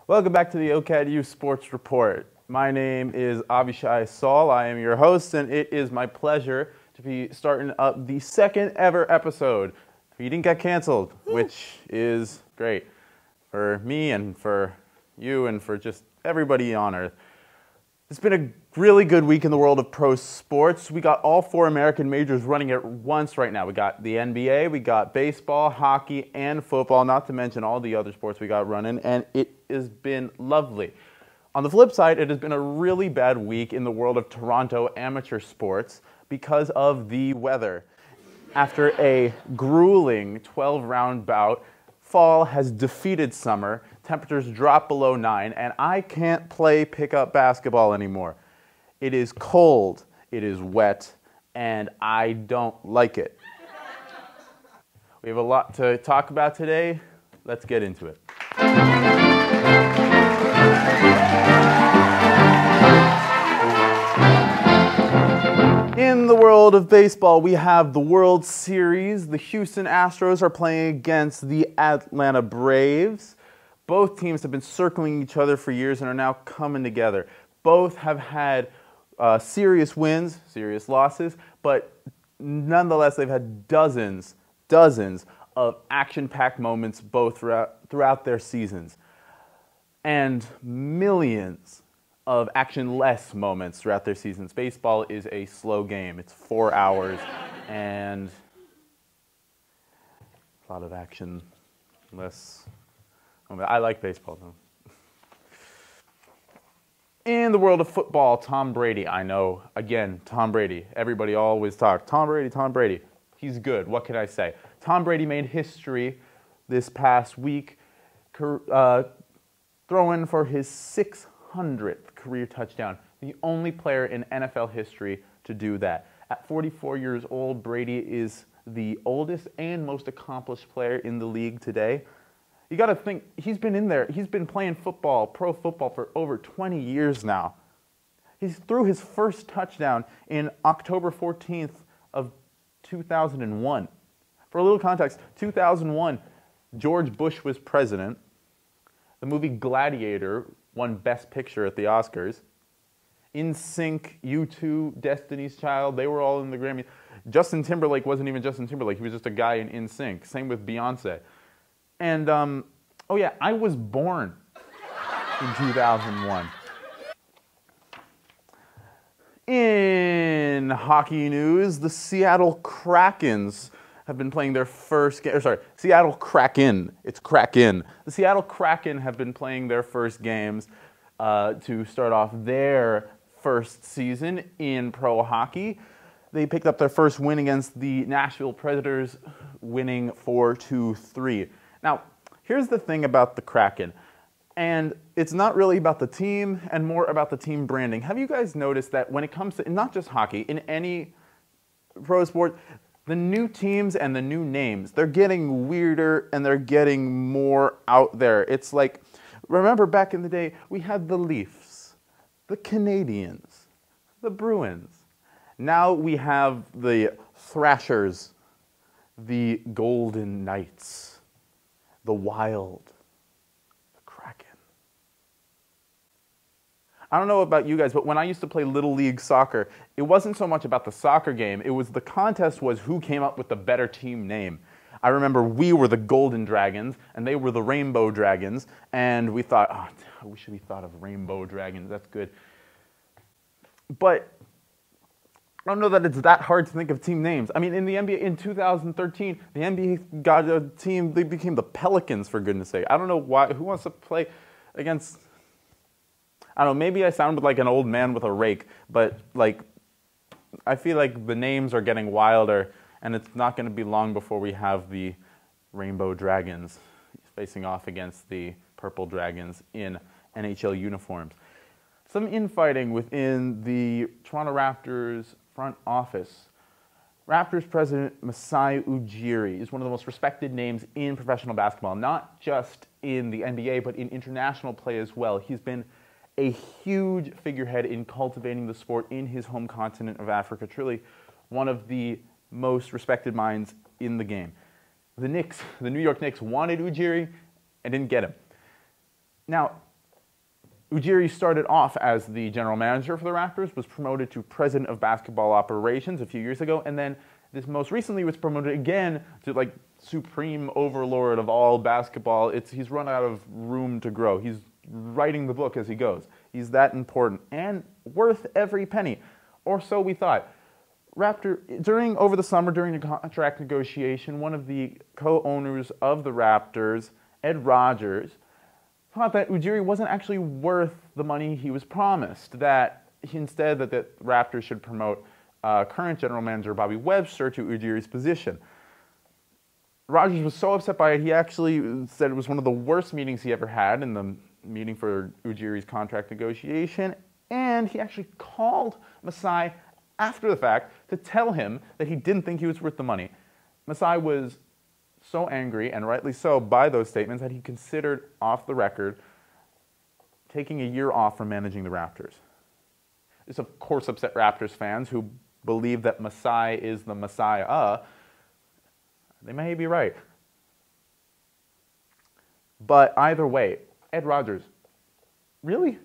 Welcome back to the OCAD Youth Sports Report. My name is Avishai Saul. I am your host, and it is my pleasure to be starting up the second ever episode. We didn't get canceled, which is great for me and for you and for just everybody on Earth. It's been a really good week in the world of pro sports. We got all 4 American majors running at once right now. We got the NBA, we got baseball, hockey, and football, not to mention all the other sports we got running, and it has been lovely. On the flip side, it has been a really bad week in the world of Toronto amateur sports because of the weather. After a grueling 12-round bout, fall has defeated summer, temperatures drop below 9, and I can't play pickup basketball anymore. It is cold, it is wet, and I don't like it. We have a lot to talk about today. Let's get into it. In the world of baseball, we have the World Series. The Houston Astros are playing against the Atlanta Braves. Both teams have been circling each other for years and are now coming together. Both have had serious wins, serious losses, but nonetheless, they've had dozens of action-packed moments both throughout their seasons, and millions of action-less moments throughout their seasons. Baseball is a slow game. It's 4 hours and a lot of action, less. I like baseball, though. In the world of football, Tom Brady. I know, again, Tom Brady. Everybody always talks, Tom Brady, Tom Brady. He's good. What can I say? Tom Brady made history this past week, throwing for his 600th career touchdown. The only player in NFL history to do that. At 44 years old, Brady is the oldest and most accomplished player in the league today. You got to think, he's been in there. He's been playing football, pro football, for over 20 years now. He threw his first touchdown in October 14th of 2001. For a little context, 2001, George Bush was president. The movie Gladiator won Best Picture at the Oscars. NSYNC, Ep2, Destiny's Child, they were all in the Grammy. Justin Timberlake wasn't even Justin Timberlake. He was just a guy in NSYNC. Same with Beyonce. And, oh yeah, I was born in 2001. In hockey news, the Seattle Krakens have been playing their first game. Seattle Kraken. It's Kraken. The Seattle Kraken have been playing their first games to start off their first season in pro hockey. They picked up their first win against the Nashville Predators, winning 4-3. Now, here's the thing about the Kraken, and it's not really about the team and more about the team branding. Have you guys noticed that when it comes to, not just hockey, in any pro sport, the new teams and the new names, they're getting weirder and they're getting more out there. It's like, remember back in the day, we had the Leafs, the Canadiens, the Bruins. Now we have the Thrashers, the Golden Knights, the Wild, the Kraken. I don't know about you guys, but when I used to play Little League soccer, it wasn't so much about the soccer game. It was the contest was who came up with the better team name. I remember we were the Golden Dragons, and they were the Rainbow Dragons, and we thought, oh, I wish we thought of Rainbow Dragons. That's good. But I don't know that it's that hard to think of team names. I mean, in the NBA in 2013, the NBA got a team, they became the Pelicans, for goodness sake. I don't know why, who wants to play against, I don't know, maybe I sound like an old man with a rake, but like, I feel like the names are getting wilder, and it's not going to be long before we have the Rainbow Dragons facing off against the Purple Dragons in NHL uniforms. Some infighting within the Toronto Raptors front office. Raptors president Masai Ujiri is one of the most respected names in professional basketball, not just in the NBA, but in international play as well. He's been a huge figurehead in cultivating the sport in his home continent of Africa. Truly one of the most respected minds in the game. The New York Knicks wanted Ujiri and didn't get him. Now, Ujiri started off as the general manager for the Raptors, was promoted to president of basketball operations a few years ago, and then this most recently was promoted again to like supreme overlord of all basketball. He's run out of room to grow. He's writing the book as he goes. He's that important and worth every penny, or so we thought. Over the summer, during the contract negotiation, one of the co-owners of the Raptors, Ed Rogers, thought that Ujiri wasn't actually worth the money he was promised, that instead that the Raptors should promote current general manager Bobby Webster to Ujiri's position. Rogers was so upset by it, he actually said it was one of the worst meetings he ever had in the meeting for Ujiri's contract negotiation, and he actually called Masai after the fact to tell him that he didn't think he was worth the money. Masai was so angry, and rightly so, by those statements that he considered, off the record, taking a year off from managing the Raptors. This, of course, upset Raptors fans who believe that Masai is the Messiah. They may be right. But either way, Ed Rogers, really?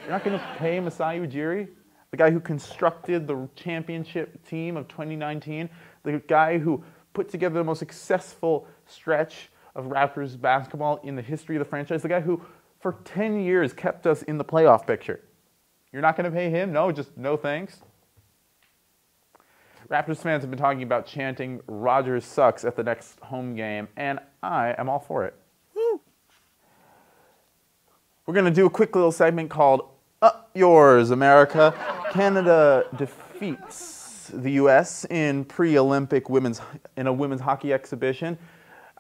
You're not going to pay Masai Ujiri? The guy who constructed the championship team of 2019, the guy who put together the most successful stretch of Raptors basketball in the history of the franchise, the guy who for 10 years kept us in the playoff picture. You're not going to pay him? No, just no thanks. Raptors fans have been talking about chanting Rogers sucks at the next home game, and I am all for it. Woo. We're going to do a quick little segment called Up Yours, America. Canada defeats the U.S. in pre-Olympic women's hockey exhibition.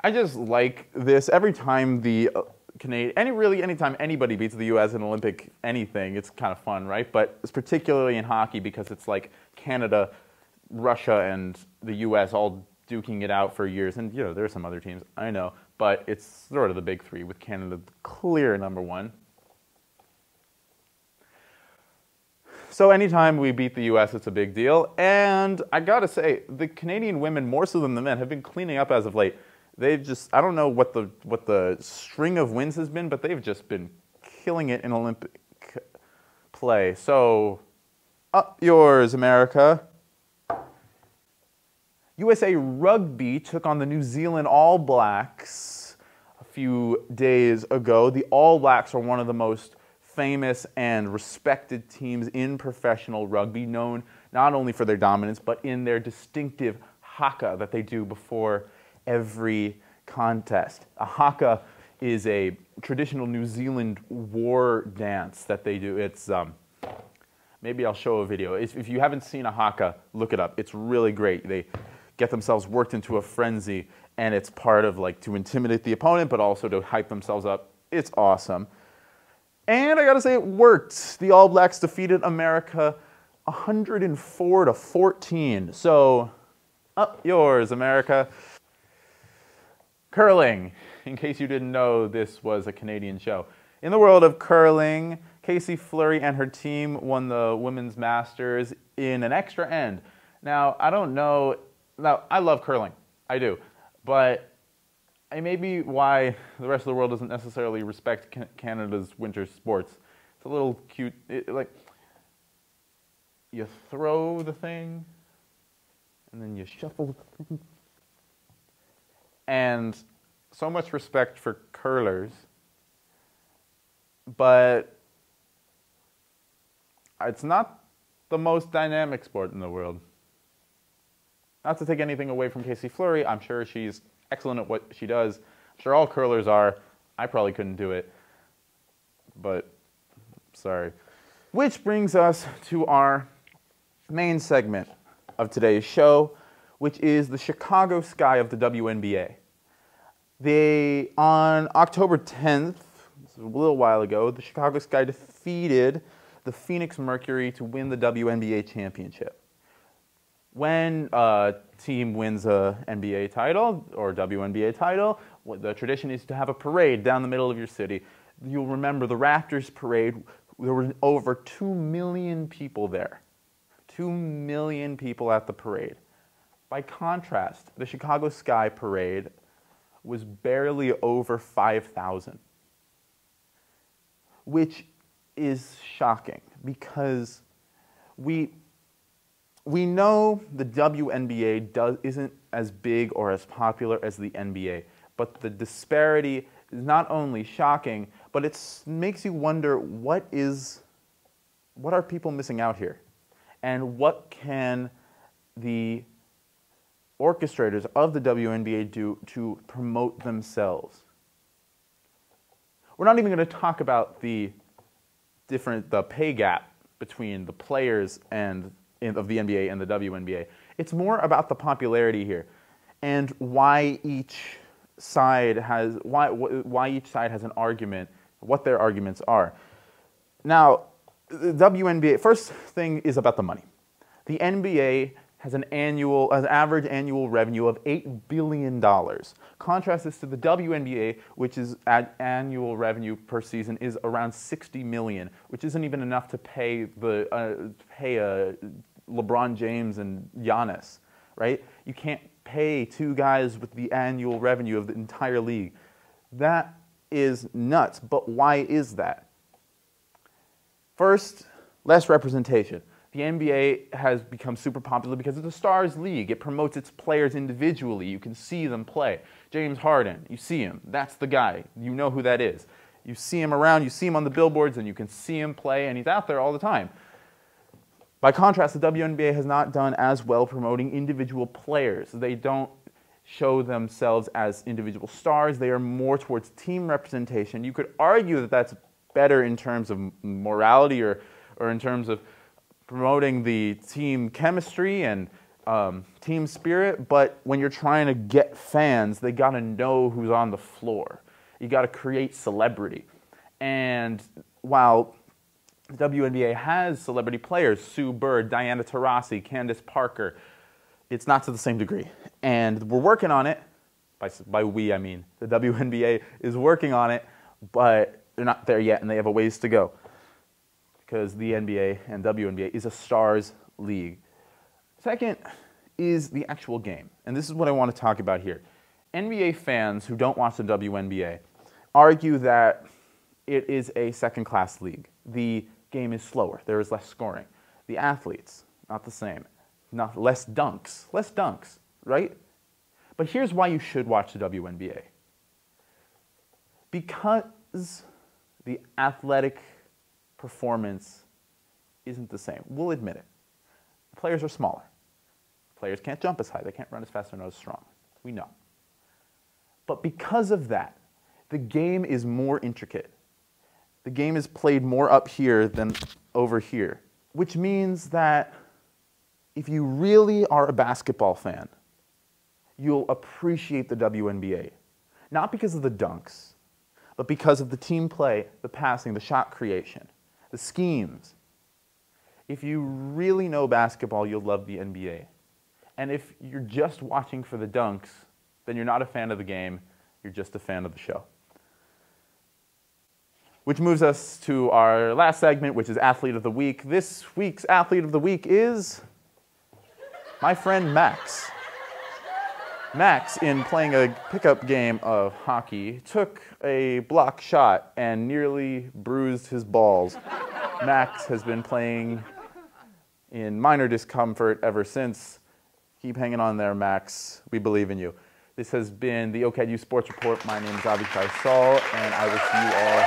I just like this. Every time the anytime anybody beats the U.S. in Olympic anything, it's kind of fun, right? But it's particularly in hockey because it's like Canada, Russia, and the U.S. all duking it out for years. And, you know, there are some other teams, I know, but it's sort of the big three with Canada clear number one. So anytime we beat the U.S., it's a big deal. And I gotta say, the Canadian women, more so than the men, have been cleaning up as of late. They've just, I don't know what the string of wins has been, but they've just been killing it in Olympic play. So, up yours, America. USA Rugby took on the New Zealand All Blacks a few days ago. The All Blacks are one of the most famous and respected teams in professional rugby, known not only for their dominance, but in their distinctive haka that they do before every contest. A haka is a traditional New Zealand war dance that they do. It's maybe I'll show a video. If you haven't seen a haka, look it up. It's really great. They get themselves worked into a frenzy, and it's part of like to intimidate the opponent, but also to hype themselves up. It's awesome. And I gotta say, it worked. The All Blacks defeated America 104-14. So, up yours, America. Curling. In case you didn't know, this was a Canadian show. In the world of curling, Casey Fleury and her team won the Women's Masters in an extra end. Now, I don't know. Now, I love curling. I do. But it may be why the rest of the world doesn't necessarily respect Canada's winter sports. It's a little cute. Like, you throw the thing, and then you shuffle the thing. And so much respect for curlers, but it's not the most dynamic sport in the world. Not to take anything away from Casey Fleury, I'm sure she's excellent at what she does. I'm sure all curlers are. I probably couldn't do it, but sorry. Which brings us to our main segment of today's show, which is the Chicago Sky of the WNBA. On October 10th, this is a little while ago, the Chicago Sky defeated the Phoenix Mercury to win the WNBA championship. When a team wins a NBA title or WNBA title, the tradition is to have a parade down the middle of your city. You'll remember the Raptors parade There were over 2 million people there. 2 million people at the parade. By contrast, the Chicago Sky Parade was barely over 5,000, which is shocking because we know the WNBA isn't as big or as popular as the NBA, but the disparity is not only shocking, but it makes you wonder what are people missing out here, and what can the orchestrators of the WNBA do to promote themselves. We're not even going to talk about the pay gap between the players of the NBA and the WNBA. It's more about the popularity here and why each side has an argument, what their arguments are. Now, the WNBA, first thing is about the money. The NBA has an average annual revenue of $8 billion. Contrast this to the WNBA, which is annual revenue per season is around $60 million, which isn't even enough to pay LeBron James and Giannis, right? You can't pay two guys with the annual revenue of the entire league. That is nuts, but why is that? First, less representation. The NBA has become super popular because it's a stars league. It promotes its players individually. You can see them play. James Harden, you see him. That's the guy. You know who that is. You see him around, you see him on the billboards, and you can see him play, and he's out there all the time. By contrast, the WNBA has not done as well promoting individual players. They don't show themselves as individual stars. They are more towards team representation. You could argue that that's better in terms of morality or in terms of promoting the team chemistry and team spirit, but when you're trying to get fans, they got to know who's on the floor. You got to create celebrity. And while the WNBA has celebrity players, Sue Bird, Diana Taurasi, Candace Parker, it's not to the same degree. And we're working on it. By we, I mean the WNBA is working on it, but they're not there yet, and they have a ways to go, because the NBA and WNBA is a stars league. Second is the actual game, and this is what I want to talk about here. NBA fans who don't watch the WNBA argue that it is a second-class league. The game is slower. There is less scoring. The athletes, not the same. Less dunks, right? But here's why you should watch the WNBA. Because the athletic performance isn't the same. We'll admit it. The players are smaller. Players can't jump as high. They can't run as fast or not as strong. We know. But because of that, the game is more intricate. The game is played more up here than over here, which means that if you really are a basketball fan, you'll appreciate the WNBA. Not because of the dunks, but because of the team play, the passing, the shot creation, the schemes. If you really know basketball, you'll love the NBA. And if you're just watching for the dunks, then you're not a fan of the game, you're just a fan of the show. Which moves us to our last segment, which is Athlete of the Week. This week's Athlete of the Week is my friend Max. Max, in playing a pickup game of hockey, took a block shot and nearly bruised his balls. Max has been playing in minor discomfort ever since. Keep hanging on there, Max. We believe in you. This has been the OCAD Sports Report. My name is Avishai Saul, and I will see you all